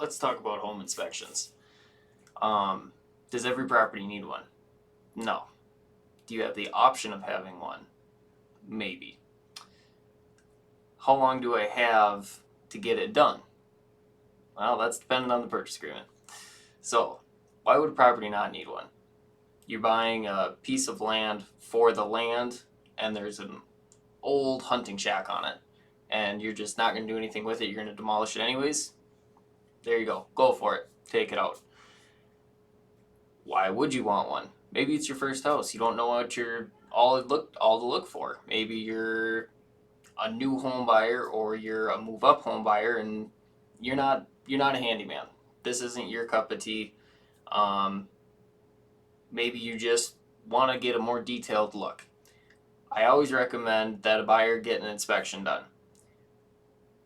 let's talk about home inspections. Does every property need one? No. Do you have the option of having one? Maybe. How long do I have to get it done? Well, that's dependent on the purchase agreement. So, why would a property not need one? You're buying a piece of land for the land, and there's an old hunting shack on it, and you're just not going to do anything with it. You're going to demolish it anyways. There you go. Go for it. Take it out. Why would you want one? Maybe it's your first house. You don't know what you're all to look for. Maybe you're a new home buyer or you're a move up home buyer, and you're not a handyman. This isn't your cup of tea. Maybe you just want to get a more detailed look. I always recommend that a buyer get an inspection done.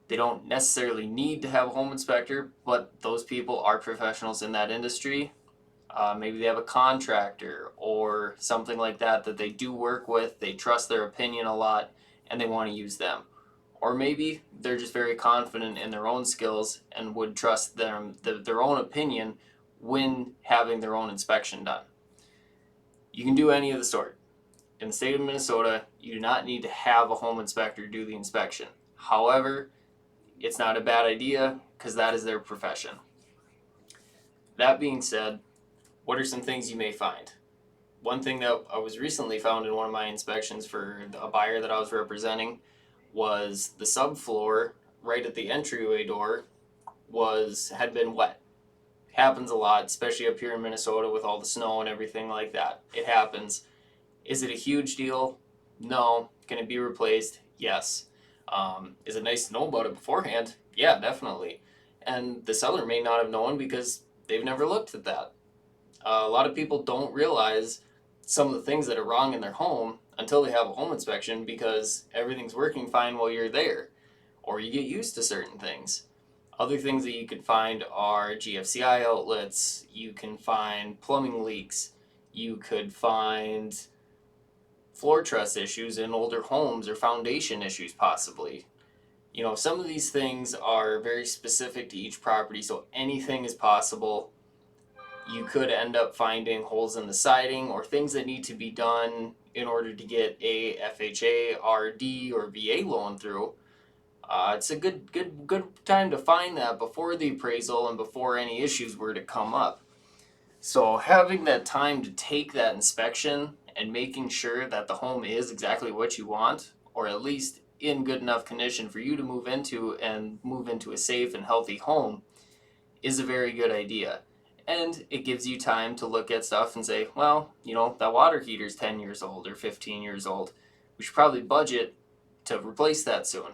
They don't necessarily need to have a home inspector, but those people are professionals in that industry. Maybe they have a contractor or something like that that they do work with. They trust their opinion a lot and they want to use them. Or maybe they're just very confident in their own skills and would trust their own opinion when having their own inspection done. You can do any of the sort. In the state of Minnesota, you do not need to have a home inspector do the inspection. However, it's not a bad idea because that is their profession. That being said, what are some things you may find? One thing that I was recently found in one of my inspections for a buyer that I was representing was the subfloor right at the entryway door had been wet. Happens a lot, especially up here in Minnesota with all the snow and everything like that. It happens. Is it a huge deal? No. Can it be replaced? Yes. Is it nice to know about it beforehand? Yeah, definitely. And the seller may not have known because they've never looked at that. A lot of people don't realize some of the things that are wrong in their home until they have a home inspection because everything's working fine while you're there, or you get used to certain things. Other things that you could find are GFCI outlets, you can find plumbing leaks, you could find floor truss issues in older homes or foundation issues possibly. You know, some of these things are very specific to each property, so anything is possible. You could end up finding holes in the siding or things that need to be done in order to get a FHA, RD, or VA loan through. It's a good time to find that before the appraisal and before any issues were to come up. So having that time to take that inspection and making sure that the home is exactly what you want, or at least in good enough condition for you to move into a safe and healthy home, is a very good idea. And it gives you time to look at stuff and say, well, you know, that water heater's 10 years old or 15 years old. We should probably budget to replace that soon.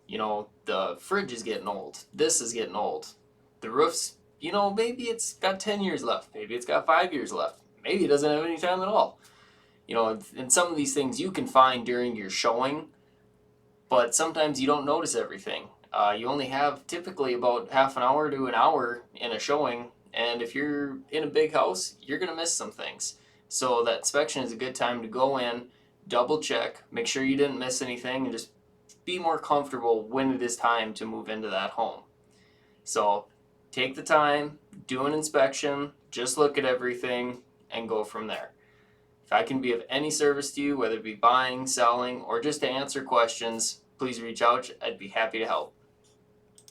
You know, the fridge is getting old. This is getting old. The roof's, you know, maybe it's got 10 years left. Maybe it's got 5 years left. Maybe it doesn't have any time at all. You know, and some of these things you can find during your showing, but sometimes you don't notice everything. You only have typically about half an hour to an hour in a showing, and if you're in a big house, you're going to miss some things. So that inspection is a good time to go in, double check, make sure you didn't miss anything, and just be more comfortable when it is time to move into that home. So take the time, do an inspection, just look at everything, and go from there. If I can be of any service to you, whether it be buying, selling, or just to answer questions, please reach out. I'd be happy to help.